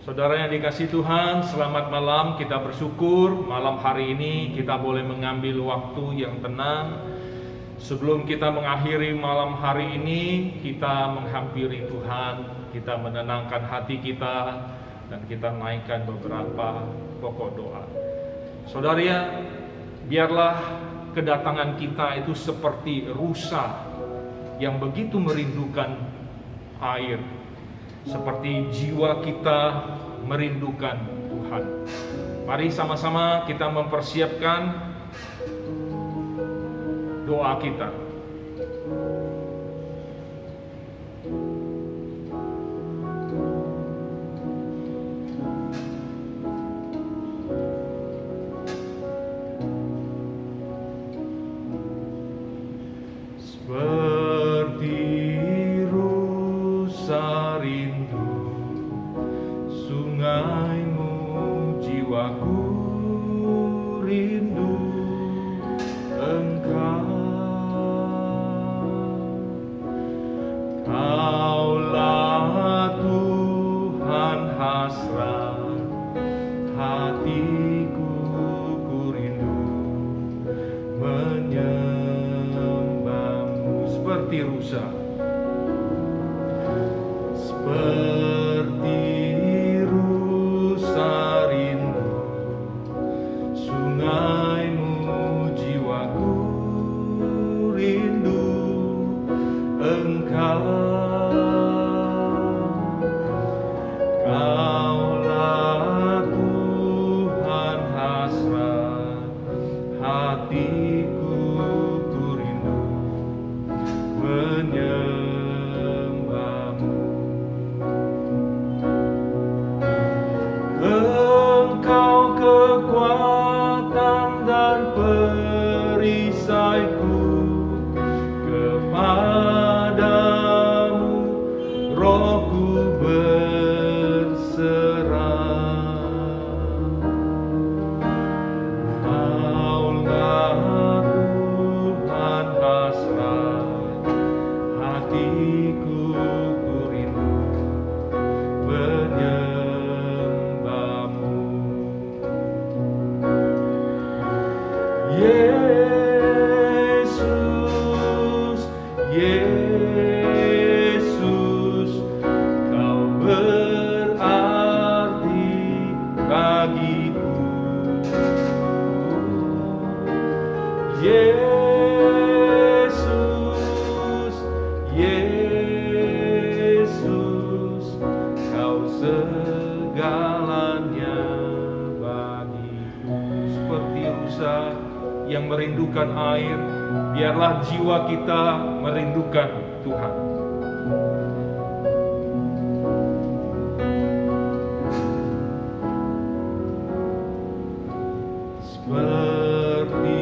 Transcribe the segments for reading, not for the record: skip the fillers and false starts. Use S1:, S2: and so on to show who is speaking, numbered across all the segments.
S1: Saudara yang dikasihi Tuhan, selamat malam. Kita bersyukur malam hari ini kita boleh mengambil waktu yang tenang. Sebelum kita mengakhiri malam hari ini, kita menghampiri Tuhan, kita menenangkan hati kita, dan kita naikkan beberapa pokok doa. Saudara, biarlah kedatangan kita itu seperti rusa yang begitu merindukan air, seperti jiwa kita merindukan Tuhan. Mari sama-sama kita mempersiapkan doa kita. Seperti rusa rindu sungaimu, jiwaku rindu Engkau. Kaulah Tuhan hasrat hatiku, ku rindu menyembahmu. Seperti rusa, seperti rusa rindu sungaimu, jiwaku rindu Engkau. Kaulah Tuhan hasrat hatiku, ku rindu menyembahmu. Engkau kekuatan dan perisaiku, kepadamu rohku berserah. Kaulah Tuhan hasrat hatiku, ku rindu menyembahmu. Yesus, Yesus, Kau berarti bagiku. Yesus, Yesus, Kau segalanya bagiku. Seperti rusa yang merindukan air, biarlah jiwa kita merindukan Tuhan. Seperti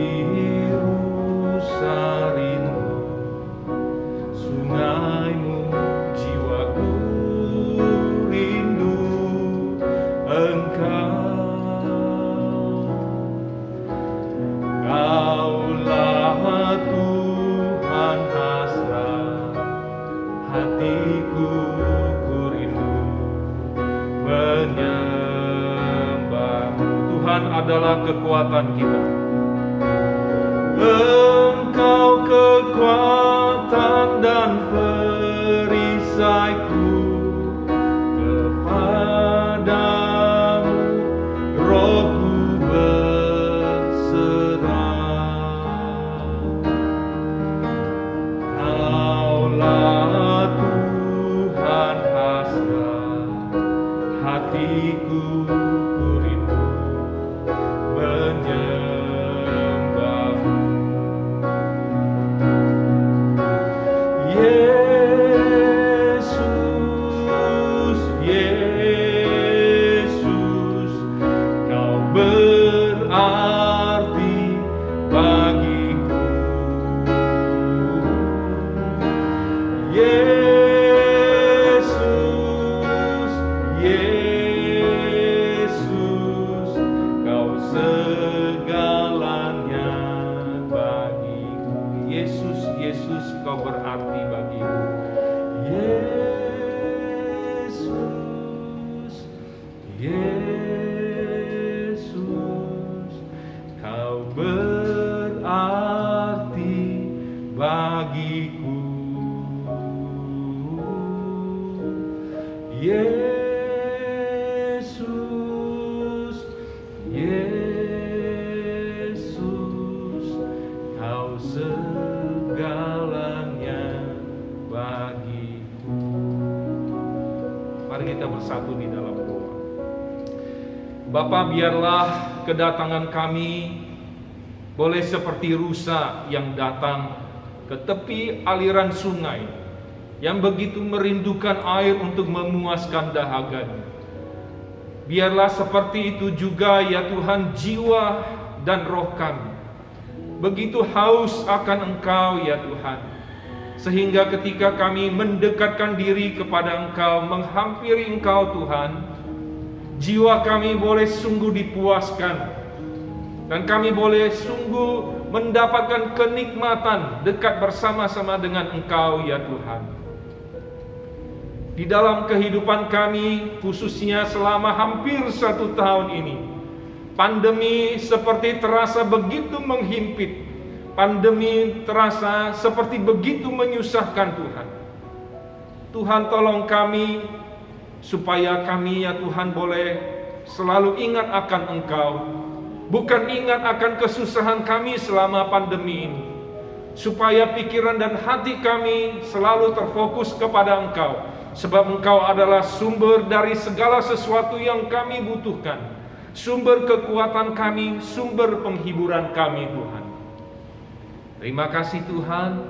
S1: rusa rindu sungaimu, jiwaku rindu Engkau. Kaulah Tuhan hasrat hatiku, ku rindu menyembahmu. Tuhan adalah kekuatan kita. Engkau kekuatan dan perisaiku, kepadamu rohku berserah. Kaulah Tuhan hasrat hatiku, ku rindu menyembahmu. Yesus, Yesus, Kau berarti bagiku. Yesus, Yesus, Kau segalanya bagiku. Yesus, Yesus, Kau berarti bagiku. Yesus, Yesus, Kau berarti bagiku. Yesus, Yesus, Kau segalanya bagiku. Mari kita bersatu di dalam doa. Bapa, biarlah kedatangan kami boleh seperti rusa yang datang ke tepi aliran sungai, yang begitu merindukan air untuk memuaskan dahaganya. Biarlah seperti itu juga ya Tuhan, jiwa dan roh kami begitu haus akan Engkau ya Tuhan, sehingga ketika kami mendekatkan diri kepada Engkau, menghampiri Engkau Tuhan, jiwa kami boleh sungguh dipuaskan, dan kami boleh sungguh mendapatkan kenikmatan dekat bersama-sama dengan Engkau ya Tuhan. Di dalam kehidupan kami, khususnya selama hampir 1 tahun ini, pandemi seperti terasa begitu menghimpit. Pandemi terasa seperti begitu menyusahkan Tuhan. Tuhan, tolong kami supaya kami ya Tuhan boleh selalu ingat akan Engkau, bukan ingat akan kesusahan kami selama pandemi ini, supaya pikiran dan hati kami selalu terfokus kepada Engkau, sebab Engkau adalah sumber dari segala sesuatu yang kami butuhkan, sumber kekuatan kami, sumber penghiburan kami Tuhan. Terima kasih Tuhan,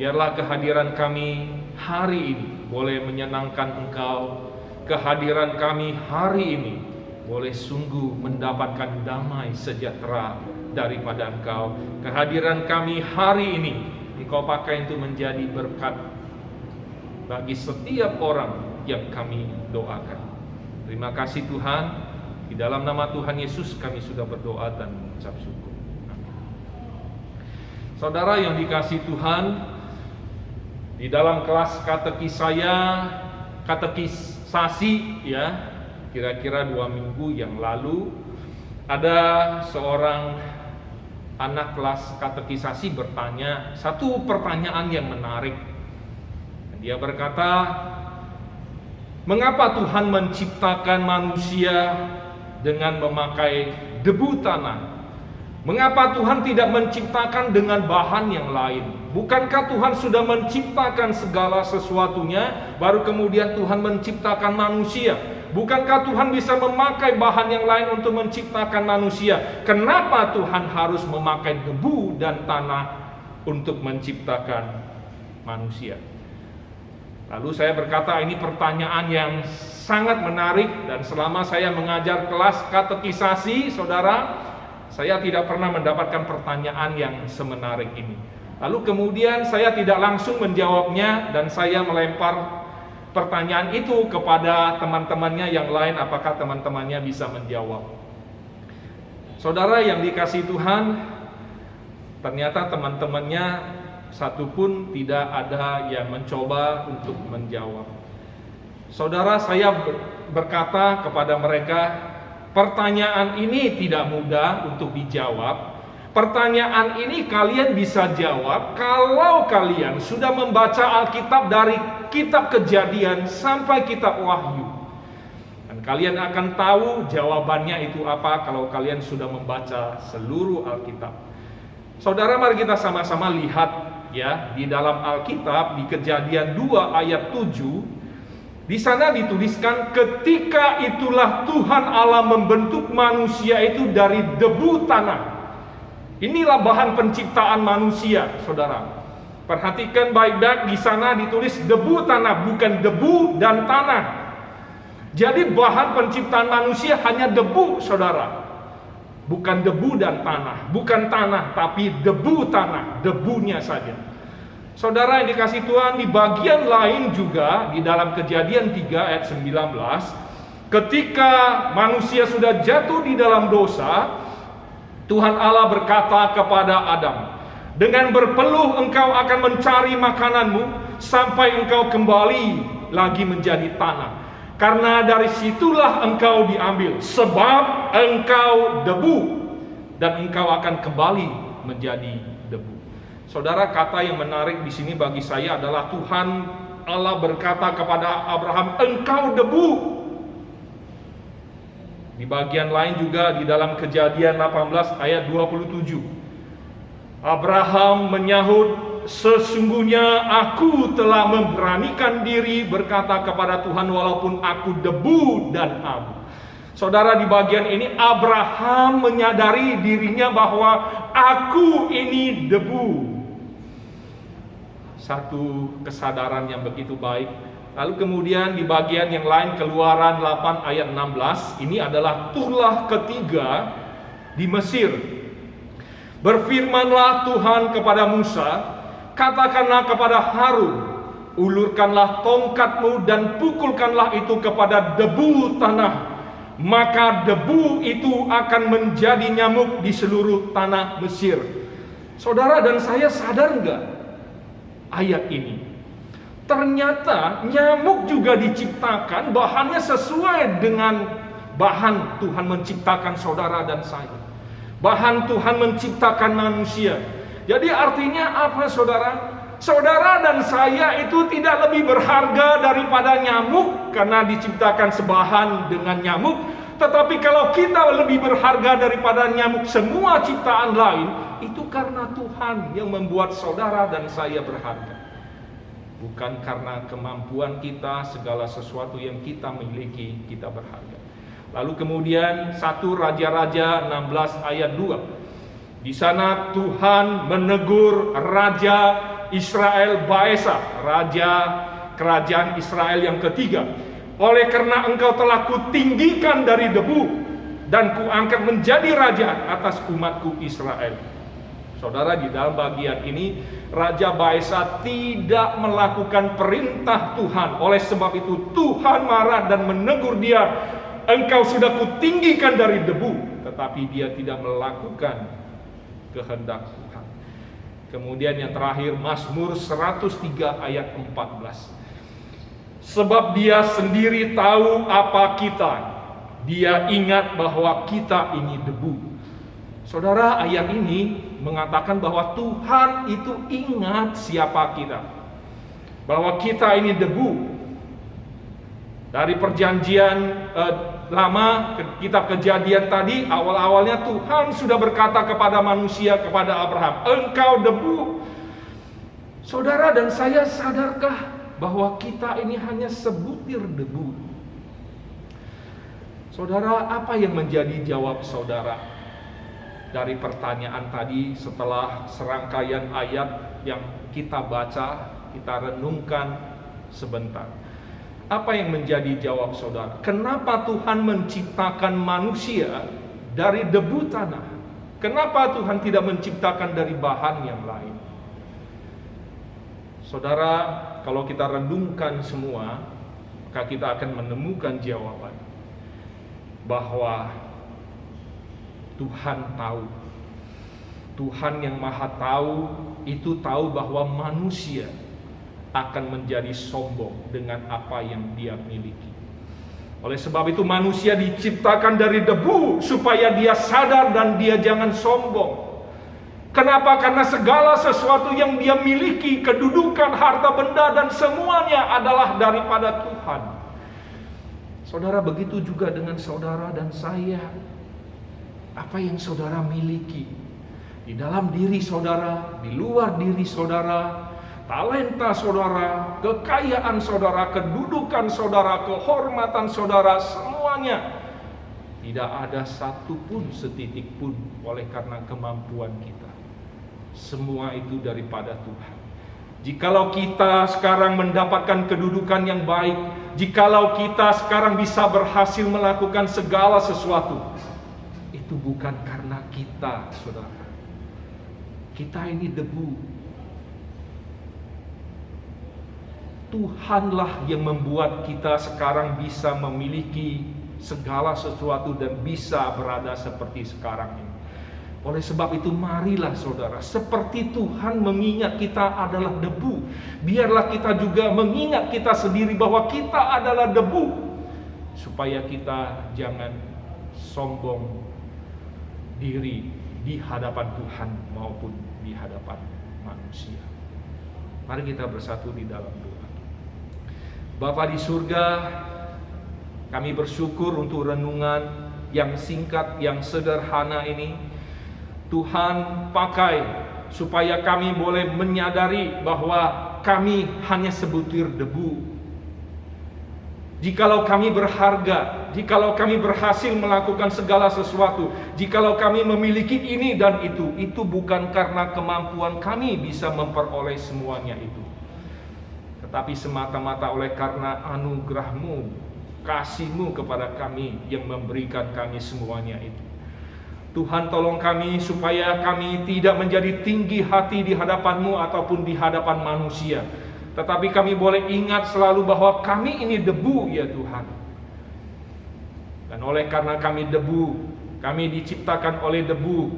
S1: biarlah kehadiran kami hari ini boleh menyenangkan Engkau. Kehadiran kami hari ini boleh sungguh mendapatkan damai sejahtera daripada Engkau. Kehadiran kami hari ini Engkau pakai untuk menjadi berkat bagi setiap orang yang kami doakan. Terima kasih Tuhan, di dalam nama Tuhan Yesus kami sudah berdoa dan mengucap syukur. Saudara yang dikasihi Tuhan, di dalam kelas katekisasi ya, kira-kira 2 minggu yang lalu, ada seorang anak kelas katekisasi bertanya satu pertanyaan yang menarik. Dia berkata, mengapa Tuhan menciptakan manusia dengan memakai debu tanah? Mengapa Tuhan tidak menciptakan dengan bahan yang lain? Bukankah Tuhan sudah menciptakan segala sesuatunya, baru kemudian Tuhan menciptakan manusia? Bukankah Tuhan bisa memakai bahan yang lain untuk menciptakan manusia? Kenapa Tuhan harus memakai debu dan tanah untuk menciptakan manusia? Lalu saya berkata, ini pertanyaan yang sangat menarik, dan selama saya mengajar kelas katekisasi, saudara, saya tidak pernah mendapatkan pertanyaan yang semenarik ini. Lalu kemudian saya tidak langsung menjawabnya, dan saya melempar pertanyaan itu kepada teman-temannya yang lain, apakah teman-temannya bisa menjawab. Saudara yang dikasihi Tuhan, ternyata teman-temannya satupun tidak ada yang mencoba untuk menjawab. Saudara, saya berkata kepada mereka, pertanyaan ini tidak mudah untuk dijawab. Pertanyaan ini kalian bisa jawab kalau kalian sudah membaca Alkitab dari kitab Kejadian sampai kitab Wahyu. Dan kalian akan tahu jawabannya itu apa kalau kalian sudah membaca seluruh Alkitab. Saudara, mari kita sama-sama lihat ya, di dalam Alkitab di Kejadian 2 ayat 7. Di sana dituliskan, ketika itulah Tuhan Allah membentuk manusia itu dari debu tanah. Inilah bahan penciptaan manusia, saudara. Perhatikan baik-baik, di sana ditulis debu tanah, bukan debu dan tanah. Jadi bahan penciptaan manusia hanya debu, saudara. Bukan debu dan tanah, bukan tanah, tapi debu tanah, debunya saja. Saudara yang dikasihi Tuhan, di bagian lain juga di dalam Kejadian 3 ayat 19, ketika manusia sudah jatuh di dalam dosa, Tuhan Allah berkata kepada Adam, dengan berpeluh engkau akan mencari makananmu sampai engkau kembali lagi menjadi tanah. karena dari situlah engkau diambil, sebab engkau debu, dan engkau akan kembali menjadi debu. Saudara, kata yang menarik di sini bagi saya adalah Tuhan Allah berkata kepada Abraham, engkau debu. Di bagian lain juga di dalam Kejadian 18 ayat 27, Abraham menyahut, sesungguhnya aku telah memberanikan diri berkata kepada Tuhan walaupun aku debu dan abu. Saudara, di bagian ini Abraham menyadari dirinya bahwa aku ini debu. Satu kesadaran yang begitu baik. Lalu kemudian di bagian yang lain, Keluaran 8 ayat 16, ini adalah tulah ketiga di Mesir. Berfirmanlah Tuhan kepada Musa, katakanlah kepada Harun, ulurkanlah tongkatmu dan pukulkanlah itu kepada debu tanah, maka debu itu akan menjadi nyamuk di seluruh tanah Mesir. Saudara dan saya sadar enggak ayat ini? Ternyata nyamuk juga diciptakan, bahannya sesuai dengan bahan Tuhan menciptakan saudara dan saya. Bahan Tuhan menciptakan manusia. Jadi artinya apa, saudara? Saudara dan saya itu tidak lebih berharga daripada nyamuk karena diciptakan sebahan dengan nyamuk. Tetapi kalau kita lebih berharga daripada nyamuk semua ciptaan lain, itu karena Tuhan yang membuat saudara dan saya berharga. Bukan karena kemampuan kita, segala sesuatu yang kita miliki, kita berharga. Lalu kemudian 1 Raja-Raja 16 ayat 2. Di sana Tuhan menegur Raja Israel Baesa, raja kerajaan Israel yang ketiga. Oleh karena engkau telah kutinggikan dari debu dan kuangkat menjadi raja atas umatku Israel. Saudara, di dalam bagian ini Raja Baesa tidak melakukan perintah Tuhan. Oleh sebab itu Tuhan marah dan menegur dia. Engkau sudah kutinggikan dari debu. Tetapi dia tidak melakukan kehendak Tuhan. Kemudian yang terakhir, Mazmur 103 ayat 14. Sebab dia sendiri tahu apa kita. Dia ingat bahwa kita ini debu. Saudara, ayat ini mengatakan bahwa Tuhan itu ingat siapa kita. Bahwa kita ini debu. Dari perjanjian lama, kitab Kejadian tadi, awal-awalnya Tuhan sudah berkata kepada manusia, kepada Abraham, engkau debu. Saudara dan saya sadarkah bahwa kita ini hanya sebutir debu? Saudara, apa yang menjadi jawab saudara dari pertanyaan tadi setelah serangkaian ayat yang kita baca, kita renungkan sebentar? Apa yang menjadi jawab saudara? Kenapa Tuhan menciptakan manusia dari debu tanah? Kenapa Tuhan tidak menciptakan dari bahan yang lain? Saudara, kalau kita renungkan semua, maka kita akan menemukan jawaban bahwa Tuhan tahu. Tuhan yang maha tahu itu tahu bahwa manusia akan menjadi sombong dengan apa yang dia miliki. Oleh sebab itu manusia diciptakan dari debu supaya dia sadar dan dia jangan sombong. Kenapa? Karena segala sesuatu yang dia miliki, kedudukan, harta benda dan semuanya adalah daripada Tuhan. Saudara, begitu juga dengan saudara dan saya. Apa yang saudara miliki di dalam diri saudara, di luar diri saudara, talenta saudara, kekayaan saudara, kedudukan saudara, kehormatan saudara, semuanya tidak ada satupun setitik pun oleh karena kemampuan kita. Semua itu daripada Tuhan. Jikalau kita sekarang mendapatkan kedudukan yang baik, jikalau kita sekarang bisa berhasil melakukan segala sesuatu, itu bukan karena kita, saudara. Kita ini debu. Tuhanlah yang membuat kita sekarang bisa memiliki segala sesuatu dan bisa berada seperti sekarang ini. Oleh sebab itu marilah saudara, seperti Tuhan mengingat kita adalah debu, biarlah kita juga mengingat kita sendiri bahwa kita adalah debu. supaya kita jangan sombong diri di hadapan Tuhan maupun di hadapan manusia. Mari kita bersatu di dalam doa. Bapa di surga, kami bersyukur untuk renungan yang singkat, yang sederhana ini. Tuhan pakai supaya kami boleh menyadari bahwa kami hanya sebutir debu. Jikalau kami berharga, jikalau kami berhasil melakukan segala sesuatu, jikalau kami memiliki ini dan itu bukan karena kemampuan kami bisa memperoleh semuanya itu, tetapi semata-mata oleh karena anugerah-Mu, kasih-Mu kepada kami yang memberikan kami semuanya itu. Tuhan, tolong kami supaya kami tidak menjadi tinggi hati di hadapan-Mu ataupun di hadapan manusia, tetapi kami boleh ingat selalu bahwa kami ini debu ya Tuhan. Dan oleh karena kami debu, kami diciptakan oleh debu,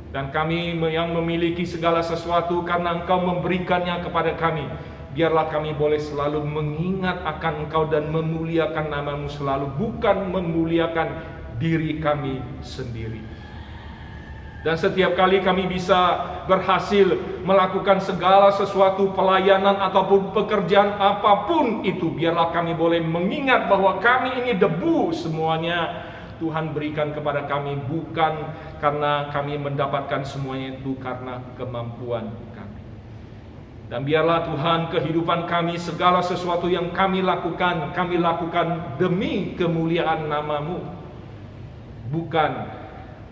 S1: dan kami yang memiliki segala sesuatu karena Engkau memberikannya kepada kami. Biarlah kami boleh selalu mengingat akan Engkau dan memuliakan nama-Mu selalu, bukan memuliakan diri kami sendiri. Dan setiap kali kami bisa berhasil melakukan segala sesuatu pelayanan ataupun pekerjaan apapun itu, biarlah kami boleh mengingat bahwa kami ini debu semuanya. Tuhan berikan kepada kami bukan karena kami mendapatkan semuanya itu karena kemampuan kami. Dan biarlah Tuhan kehidupan kami, segala sesuatu yang kami lakukan demi kemuliaan nama-Mu, bukan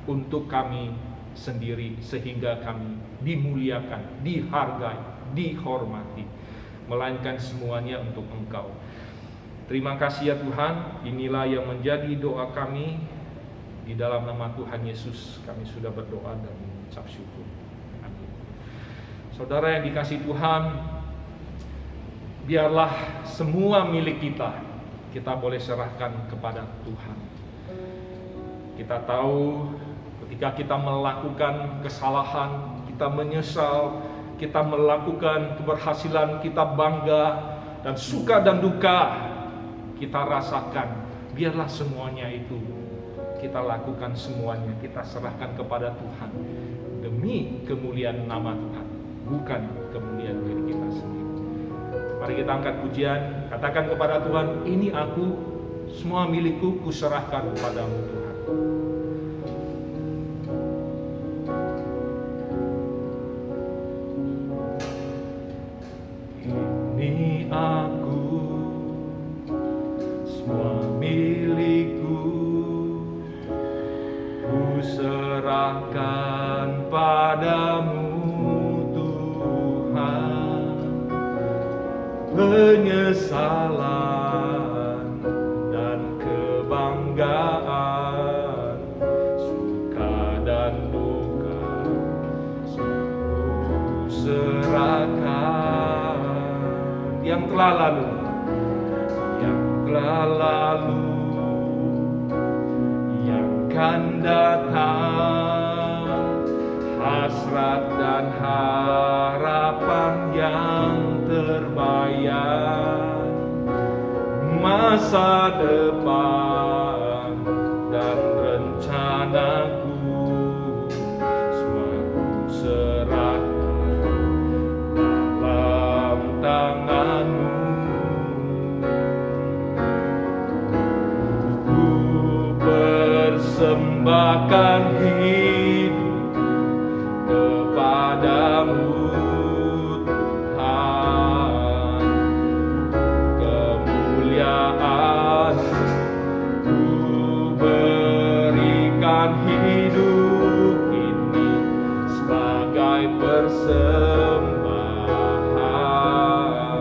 S1: untuk kami sendiri, sehingga kami dimuliakan, dihargai, dihormati, melainkan semuanya untuk Engkau. Terima kasih ya Tuhan. Inilah yang menjadi doa kami. Di dalam nama Tuhan Yesus kami sudah berdoa dan mengucap syukur. Amin. Saudara yang dikasihi Tuhan, biarlah semua milik kita boleh serahkan kepada Tuhan. Kita tahu ketika kita melakukan kesalahan, kita menyesal, kita melakukan keberhasilan, kita bangga, dan suka dan duka kita rasakan. Biarlah semuanya itu kita lakukan semuanya, kita serahkan kepada Tuhan demi kemuliaan nama Tuhan, bukan kemuliaan diri kita sendiri. Mari kita angkat pujian, katakan kepada Tuhan, ini aku, semua milikku kuserahkan kepadamu Tuhan. Serahkan padamu Tuhan, penyesalan dan kebanggaan, suka dan duka, ku serahkan. Yang telah lalu, yang akan datang, hasrat dan harapan yang terbayang, masa depan dan rencanaku, semua ku serahkan dalam tangan-Mu. Persembahkan hidup kepadamu Tuhan, kemuliaan ku berikan hidup ini sebagai persembahan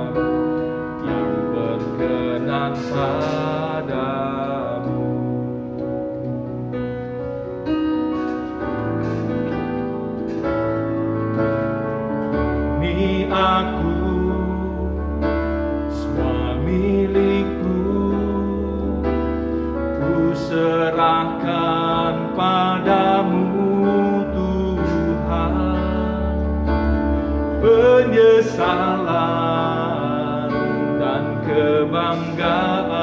S1: yang berkenan padamu. Aku, semua milikku, ku serahkan padamu Tuhan, penyesalan dan kebanggaan,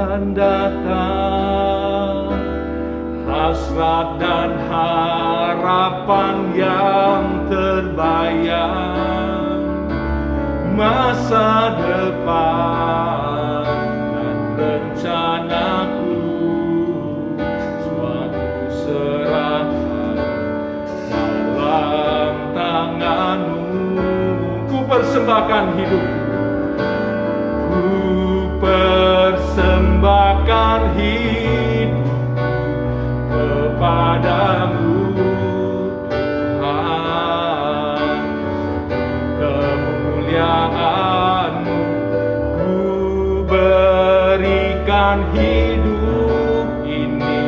S1: akan datang, hasrat dan harapan yang terbayang, masa depan dan rencanaku suatu serahkan dalam tangan-Mu. Ku persembahkan hidup, ku persembahkan hidup kepadamu, Tuhan. Kemuliaan-Mu ku berikan hidup ini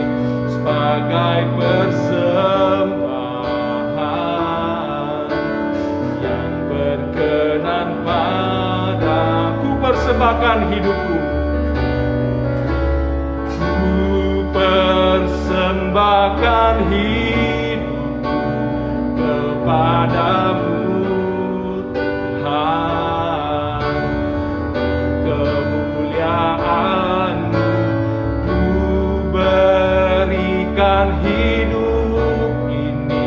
S1: sebagai persembahan yang berkenan padaku. Persembahkan hidupku, ku persembahkan hidupku kepadamu, Tuhan. Kemuliaan-Mu ku berikan hidup ini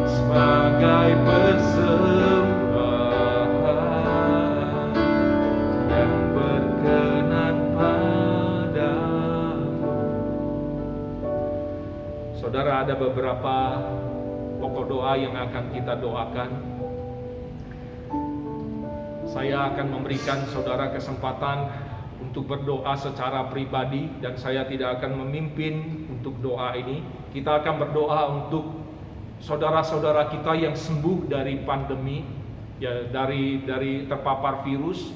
S1: sebagai persembahan yang berkenan padamu. Saudara, ada beberapa pokok doa yang akan kita doakan. Saya akan memberikan saudara kesempatan untuk berdoa secara pribadi, dan saya tidak akan memimpin untuk doa ini. Kita akan berdoa untuk saudara-saudara kita yang sembuh dari pandemi, ya, dari terpapar virus.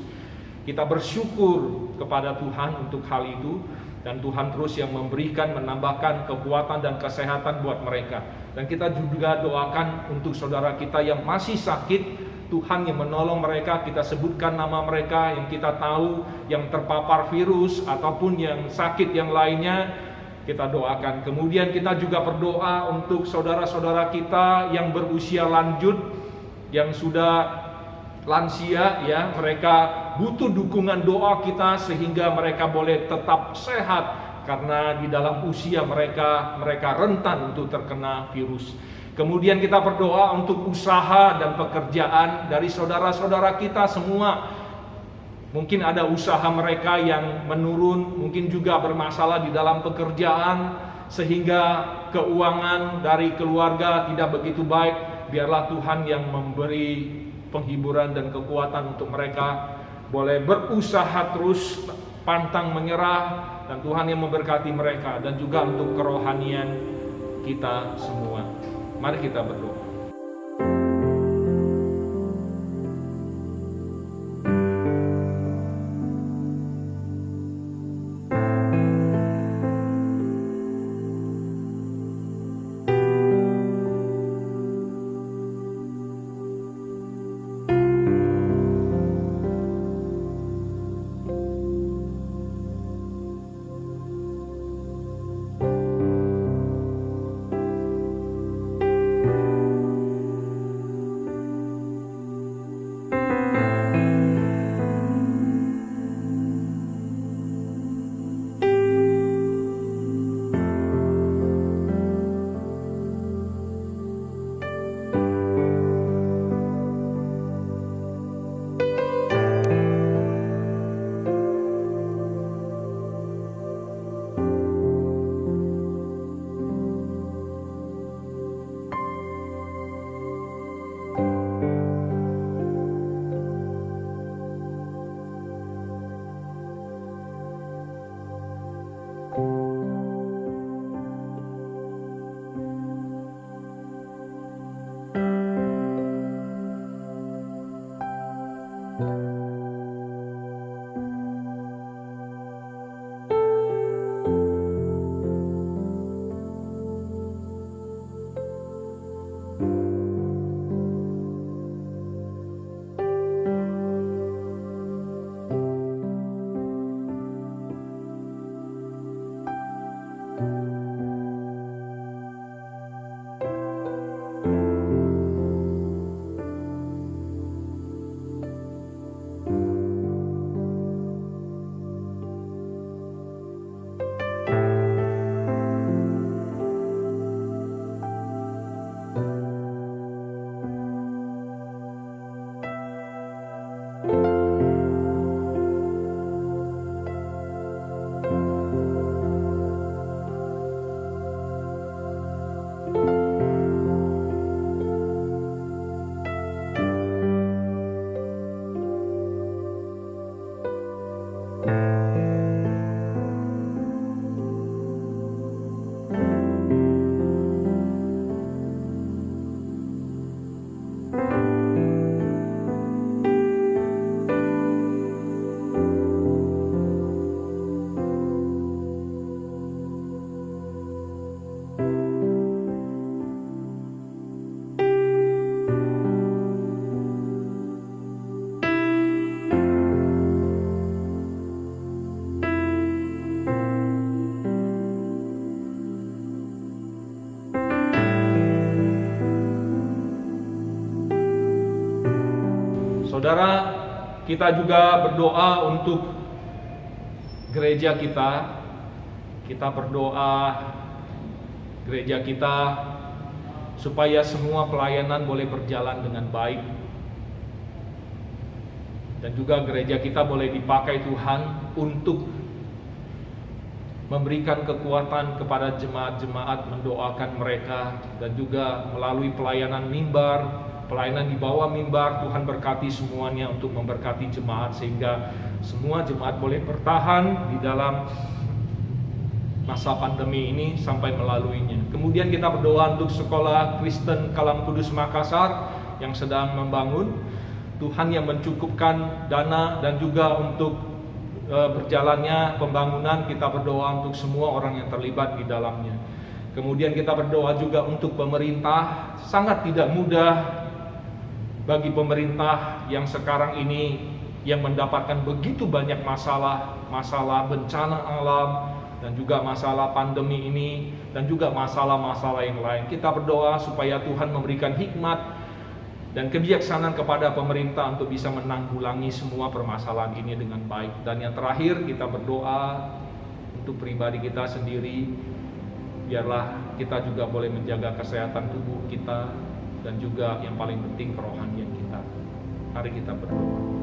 S1: Kita bersyukur kepada Tuhan untuk hal itu, dan Tuhan terus yang memberikan, menambahkan kekuatan dan kesehatan buat mereka. Dan kita juga doakan untuk saudara kita yang masih sakit, Tuhan yang menolong mereka. Kita sebutkan nama mereka yang kita tahu yang terpapar virus ataupun yang sakit yang lainnya, kita doakan. Kemudian kita juga berdoa untuk saudara-saudara kita yang berusia lanjut, yang sudah lansia, ya, mereka butuh dukungan doa kita sehingga mereka boleh tetap sehat, karena di dalam usia mereka rentan untuk terkena virus. Kemudian kita berdoa untuk usaha dan pekerjaan dari saudara-saudara kita semua. Mungkin ada usaha mereka yang menurun, mungkin juga bermasalah di dalam pekerjaan, sehingga keuangan dari keluarga tidak begitu baik. Biarlah Tuhan yang memberi penghiburan dan kekuatan untuk mereka boleh berusaha terus, pantang menyerah, dan Tuhan yang memberkati mereka, dan juga untuk kerohanian kita semua. Mari kita berdoa. Saudara, kita juga berdoa untuk gereja kita. Kita berdoa gereja kita supaya semua pelayanan boleh berjalan dengan baik. Dan juga gereja kita boleh dipakai Tuhan untuk memberikan kekuatan kepada jemaat-jemaat, mendoakan mereka, dan juga melalui pelayanan mimbar, pelayanan di bawah mimbar. Tuhan berkati semuanya untuk memberkati jemaat sehingga semua jemaat boleh bertahan di dalam masa pandemi ini sampai melaluinya. Kemudian kita berdoa untuk Sekolah Kristen Kalam Kudus Makassar yang sedang membangun. Tuhan yang mencukupkan dana dan juga untuk berjalannya pembangunan. Kita berdoa untuk semua orang yang terlibat di dalamnya. Kemudian kita berdoa juga untuk pemerintah. Sangat tidak mudah bagi pemerintah yang sekarang ini yang mendapatkan begitu banyak masalah bencana alam, dan juga masalah pandemi ini, dan juga masalah-masalah yang lain. Kita berdoa supaya Tuhan memberikan hikmat dan kebijaksanaan kepada pemerintah untuk bisa menanggulangi semua permasalahan ini dengan baik. Dan yang terakhir, kita berdoa untuk pribadi kita sendiri, biarlah kita juga boleh menjaga kesehatan tubuh kita dan juga yang paling penting kerohanian kita. Mari kita berdoa.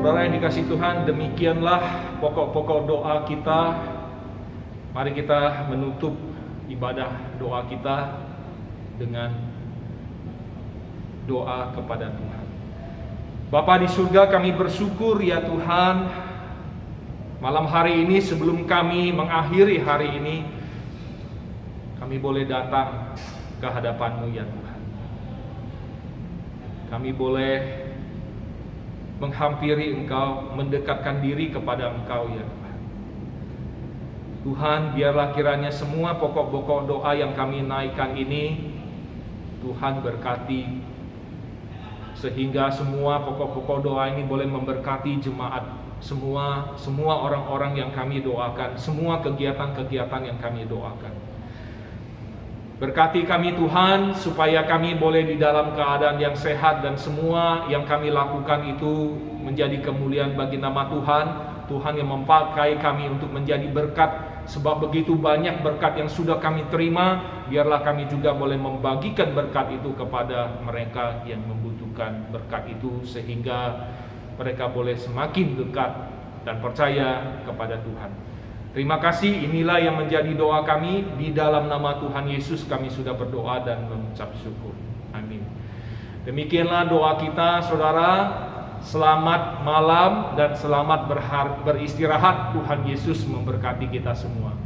S1: Saudara yang dikasihi Tuhan, demikianlah pokok-pokok doa kita. Mari kita menutup ibadah doa kita dengan doa kepada Tuhan. Bapa di surga, kami bersyukur ya Tuhan, malam hari ini sebelum kami mengakhiri hari ini, kami boleh datang ke hadapan-Mu ya Tuhan. Kami boleh menghampiri Engkau, mendekatkan diri kepada Engkau ya Tuhan. Tuhan, biarlah kiranya semua pokok-pokok doa yang kami naikkan ini Tuhan berkati, sehingga semua pokok-pokok doa ini boleh memberkati jemaat, semua orang-orang yang kami doakan, semua kegiatan-kegiatan yang kami doakan. Berkati kami Tuhan, supaya kami boleh di dalam keadaan yang sehat, dan semua yang kami lakukan itu menjadi kemuliaan bagi nama Tuhan. Tuhan yang memakai kami untuk menjadi berkat, sebab begitu banyak berkat yang sudah kami terima, biarlah kami juga boleh membagikan berkat itu kepada mereka yang membutuhkan berkat itu, sehingga mereka boleh semakin dekat dan percaya kepada Tuhan. Terima kasih, inilah yang menjadi doa kami. Di dalam nama Tuhan Yesus kami sudah berdoa dan mengucap syukur. Amin. Demikianlah doa kita, saudara. Selamat malam dan selamat beristirahat. Tuhan Yesus memberkati kita semua.